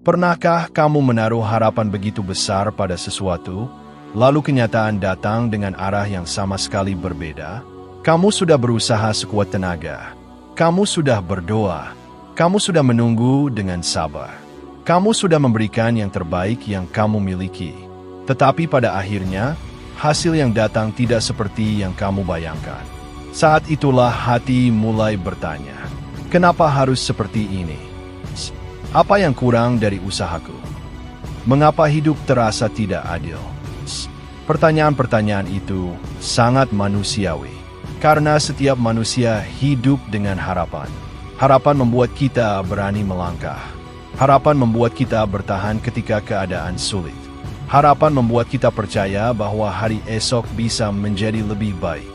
Pernahkah kamu menaruh harapan begitu besar pada sesuatu, lalu kenyataan datang dengan arah yang sama sekali berbeda? Kamu sudah berusaha sekuat tenaga. Kamu sudah berdoa. Kamu sudah menunggu dengan sabar. Kamu sudah memberikan yang terbaik yang kamu miliki. Tetapi pada akhirnya, hasil yang datang tidak seperti yang kamu bayangkan. Saat itulah hati mulai bertanya, kenapa harus seperti ini? Apa yang kurang dari usahaku? Mengapa hidup terasa tidak adil? Pertanyaan-pertanyaan itu sangat manusiawi. Karena setiap manusia hidup dengan harapan. Harapan membuat kita berani melangkah. Harapan membuat kita bertahan ketika keadaan sulit. Harapan membuat kita percaya bahwa hari esok bisa menjadi lebih baik.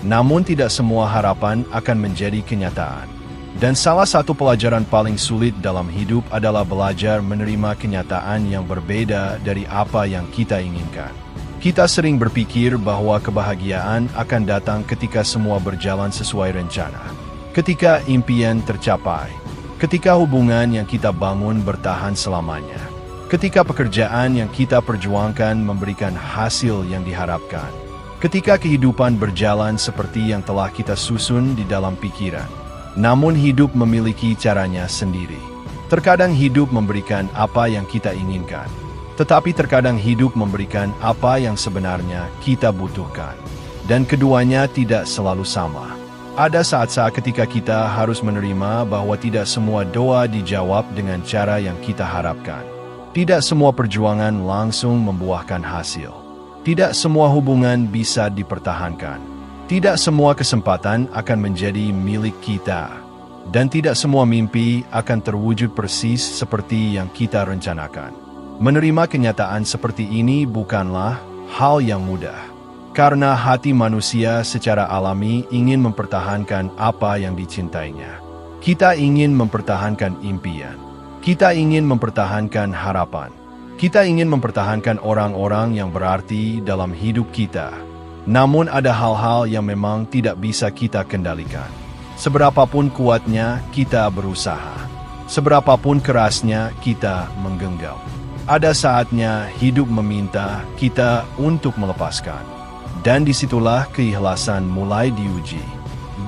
Namun tidak semua harapan akan menjadi kenyataan. Dan salah satu pelajaran paling sulit dalam hidup adalah belajar menerima kenyataan yang berbeda dari apa yang kita inginkan. Kita sering berpikir bahwa kebahagiaan akan datang ketika semua berjalan sesuai rencana. Ketika impian tercapai. Ketika hubungan yang kita bangun bertahan selamanya. Ketika pekerjaan yang kita perjuangkan memberikan hasil yang diharapkan. Ketika kehidupan berjalan seperti yang telah kita susun di dalam pikiran. Namun hidup memiliki caranya sendiri. Terkadang hidup memberikan apa yang kita inginkan. Tetapi terkadang hidup memberikan apa yang sebenarnya kita butuhkan. Dan keduanya tidak selalu sama. Ada saat-saat ketika kita harus menerima bahwa tidak semua doa dijawab dengan cara yang kita harapkan. Tidak semua perjuangan langsung membuahkan hasil. Tidak semua hubungan bisa dipertahankan. Tidak semua kesempatan akan menjadi milik kita. Dan tidak semua mimpi akan terwujud persis seperti yang kita rencanakan. Menerima kenyataan seperti ini bukanlah hal yang mudah. Karena hati manusia secara alami ingin mempertahankan apa yang dicintainya. Kita ingin mempertahankan impian. Kita ingin mempertahankan harapan. Kita ingin mempertahankan orang-orang yang berarti dalam hidup kita. Namun ada hal-hal yang memang tidak bisa kita kendalikan. Seberapapun kuatnya kita berusaha. Seberapapun kerasnya kita menggenggam. Ada saatnya hidup meminta kita untuk melepaskan. Dan disitulah keikhlasan mulai diuji.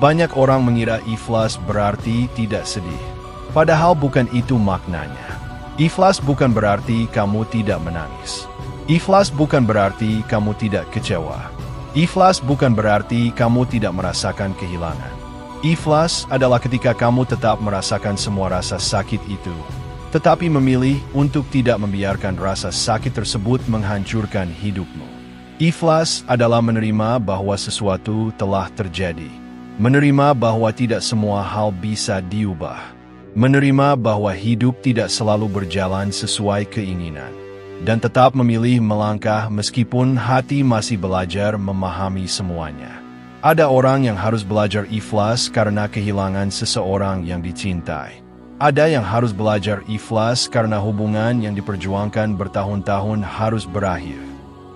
Banyak orang mengira ikhlas berarti tidak sedih. Padahal bukan itu maknanya. Ikhlas bukan berarti kamu tidak menangis. Ikhlas bukan berarti kamu tidak kecewa. Ikhlas bukan berarti kamu tidak merasakan kehilangan. Ikhlas adalah ketika kamu tetap merasakan semua rasa sakit itu. Tetapi memilih untuk tidak membiarkan rasa sakit tersebut menghancurkan hidupmu. Ikhlas adalah menerima bahwa sesuatu telah terjadi. Menerima bahwa tidak semua hal bisa diubah. Menerima bahwa hidup tidak selalu berjalan sesuai keinginan. Dan tetap memilih melangkah meskipun hati masih belajar memahami semuanya. Ada orang yang harus belajar ikhlas karena kehilangan seseorang yang dicintai. Ada yang harus belajar ikhlas karena hubungan yang diperjuangkan bertahun-tahun harus berakhir.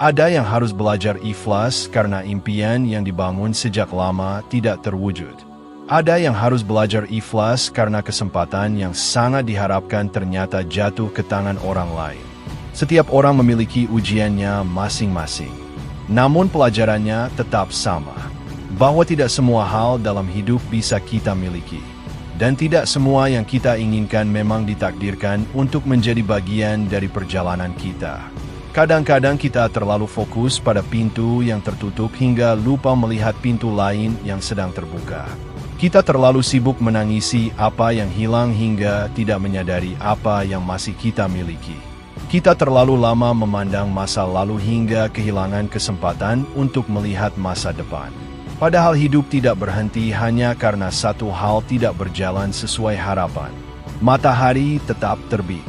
Ada yang harus belajar ikhlas karena impian yang dibangun sejak lama tidak terwujud. Ada yang harus belajar ikhlas karena kesempatan yang sangat diharapkan ternyata jatuh ke tangan orang lain. Setiap orang memiliki ujiannya masing-masing. Namun pelajarannya tetap sama. Bahwa tidak semua hal dalam hidup bisa kita miliki. Dan tidak semua yang kita inginkan memang ditakdirkan untuk menjadi bagian dari perjalanan kita. Kadang-kadang kita terlalu fokus pada pintu yang tertutup hingga lupa melihat pintu lain yang sedang terbuka. Kita terlalu sibuk menangisi apa yang hilang hingga tidak menyadari apa yang masih kita miliki. Kita terlalu lama memandang masa lalu hingga kehilangan kesempatan untuk melihat masa depan. Padahal hidup tidak berhenti hanya karena satu hal tidak berjalan sesuai harapan. Matahari tetap terbit,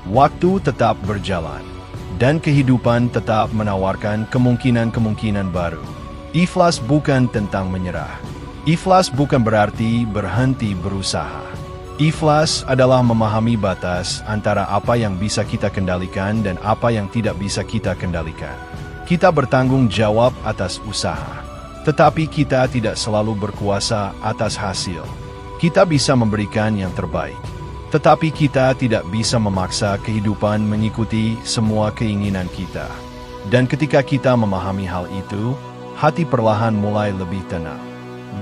waktu tetap berjalan, dan kehidupan tetap menawarkan kemungkinan-kemungkinan baru. Ikhlas bukan tentang menyerah. Ikhlas bukan berarti berhenti berusaha. Ikhlas adalah memahami batas antara apa yang bisa kita kendalikan dan apa yang tidak bisa kita kendalikan. Kita bertanggung jawab atas usaha. Tetapi kita tidak selalu berkuasa atas hasil. Kita bisa memberikan yang terbaik. Tetapi kita tidak bisa memaksa kehidupan mengikuti semua keinginan kita. Dan ketika kita memahami hal itu, hati perlahan mulai lebih tenang.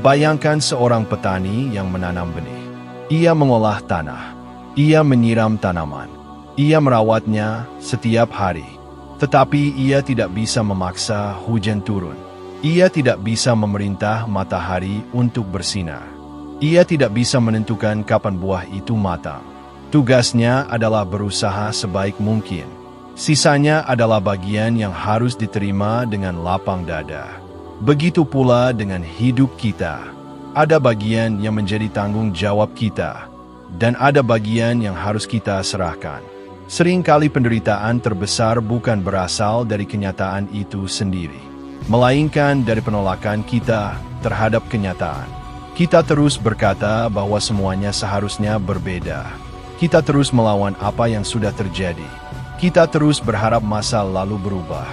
Bayangkan seorang petani yang menanam benih. Ia mengolah tanah. Ia menyiram tanaman. Ia merawatnya setiap hari. Tetapi ia tidak bisa memaksa hujan turun. Ia tidak bisa memerintah matahari untuk bersinar. Ia tidak bisa menentukan kapan buah itu matang. Tugasnya adalah berusaha sebaik mungkin. Sisanya adalah bagian yang harus diterima dengan lapang dada. Begitu pula dengan hidup kita. Ada bagian yang menjadi tanggung jawab kita, dan ada bagian yang harus kita serahkan. Seringkali penderitaan terbesar bukan berasal dari kenyataan itu sendiri, melainkan dari penolakan kita terhadap kenyataan. Kita terus berkata bahwa semuanya seharusnya berbeda. Kita terus melawan apa yang sudah terjadi. Kita terus berharap masa lalu berubah.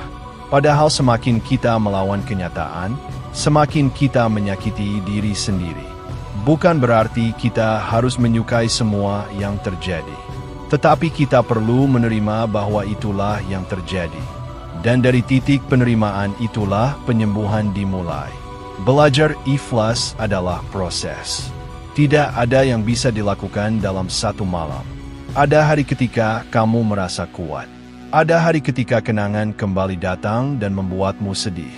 Padahal semakin kita melawan kenyataan, semakin kita menyakiti diri sendiri. Bukan berarti kita harus menyukai semua yang terjadi. Tetapi kita perlu menerima bahwa itulah yang terjadi. Dan dari titik penerimaan itulah penyembuhan dimulai. Belajar ikhlas adalah proses. Tidak ada yang bisa dilakukan dalam satu malam. Ada hari ketika kamu merasa kuat. Ada hari ketika kenangan kembali datang dan membuatmu sedih.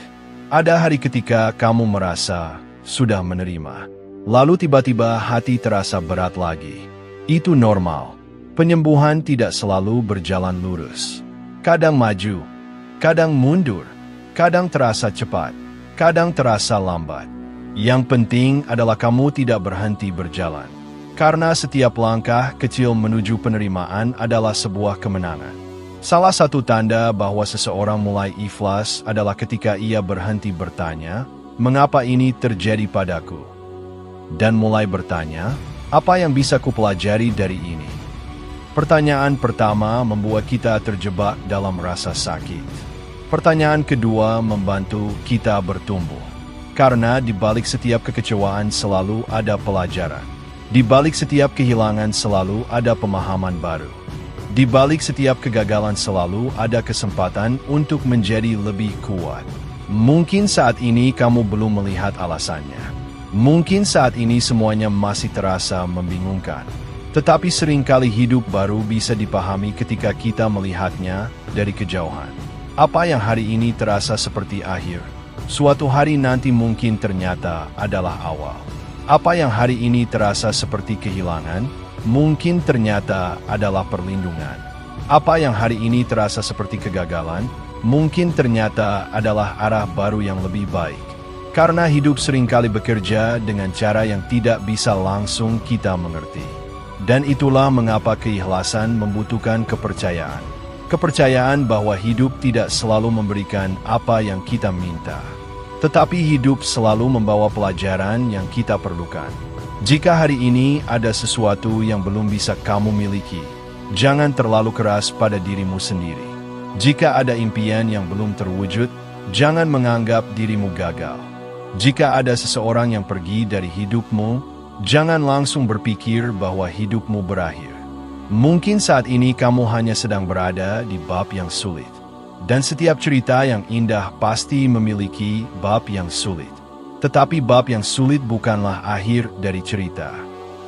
Ada hari ketika kamu merasa sudah menerima. Lalu tiba-tiba hati terasa berat lagi. Itu normal. Penyembuhan tidak selalu berjalan lurus. Kadang maju, kadang mundur, kadang terasa cepat, kadang terasa lambat. Yang penting adalah kamu tidak berhenti berjalan. Karena setiap langkah kecil menuju penerimaan adalah sebuah kemenangan. Salah satu tanda bahwa seseorang mulai ikhlas adalah ketika ia berhenti bertanya, "Mengapa ini terjadi padaku?" Dan mulai bertanya, "Apa yang bisa kupelajari dari ini?" Pertanyaan pertama membuat kita terjebak dalam rasa sakit. Pertanyaan kedua membantu kita bertumbuh. Karena di balik setiap kekecewaan selalu ada pelajaran. Di balik setiap kehilangan selalu ada pemahaman baru. Di balik setiap kegagalan selalu ada kesempatan untuk menjadi lebih kuat. Mungkin saat ini kamu belum melihat alasannya. Mungkin saat ini semuanya masih terasa membingungkan. Tetapi seringkali hidup baru bisa dipahami ketika kita melihatnya dari kejauhan. Apa yang hari ini terasa seperti akhir, suatu hari nanti mungkin ternyata adalah awal. Apa yang hari ini terasa seperti kehilangan, mungkin ternyata adalah perlindungan. Apa yang hari ini terasa seperti kegagalan, mungkin ternyata adalah arah baru yang lebih baik. Karena hidup seringkali bekerja dengan cara yang tidak bisa langsung kita mengerti. Dan itulah mengapa keikhlasan membutuhkan kepercayaan. Kepercayaan bahwa hidup tidak selalu memberikan apa yang kita minta. Tetapi hidup selalu membawa pelajaran yang kita perlukan. Jika hari ini ada sesuatu yang belum bisa kamu miliki, jangan terlalu keras pada dirimu sendiri. Jika ada impian yang belum terwujud, jangan menganggap dirimu gagal. Jika ada seseorang yang pergi dari hidupmu, jangan langsung berpikir bahwa hidupmu berakhir. Mungkin saat ini kamu hanya sedang berada di bab yang sulit. Dan setiap cerita yang indah pasti memiliki bab yang sulit. Tetapi bab yang sulit bukanlah akhir dari cerita.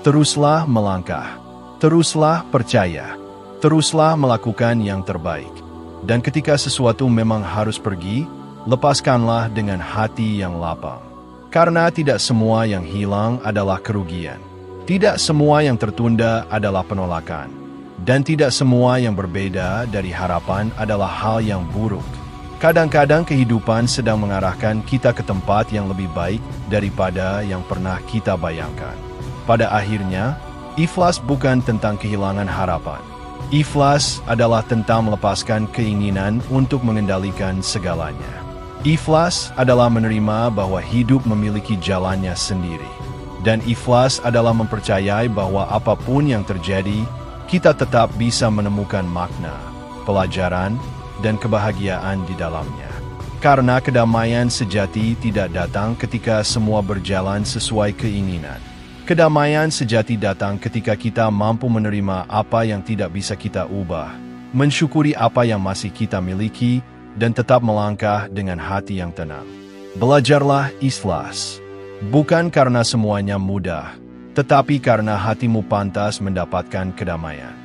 Teruslah melangkah. Teruslah percaya. Teruslah melakukan yang terbaik. Dan ketika sesuatu memang harus pergi, lepaskanlah dengan hati yang lapang. Karena tidak semua yang hilang adalah kerugian. Tidak semua yang tertunda adalah penolakan. Dan tidak semua yang berbeda dari harapan adalah hal yang buruk. Kadang-kadang kehidupan sedang mengarahkan kita ke tempat yang lebih baik daripada yang pernah kita bayangkan. Pada akhirnya, ikhlas bukan tentang kehilangan harapan. Ikhlas adalah tentang melepaskan keinginan untuk mengendalikan segalanya. Ikhlas adalah menerima bahwa hidup memiliki jalannya sendiri. Dan ikhlas adalah mempercayai bahwa apapun yang terjadi, kita tetap bisa menemukan makna, pelajaran, dan kebahagiaan di dalamnya. Karena kedamaian sejati tidak datang ketika semua berjalan sesuai keinginan. Kedamaian sejati datang ketika kita mampu menerima apa yang tidak bisa kita ubah, mensyukuri apa yang masih kita miliki, dan tetap melangkah dengan hati yang tenang. Belajarlah ikhlas, bukan karena semuanya mudah, tetapi karena hatimu pantas mendapatkan kedamaian.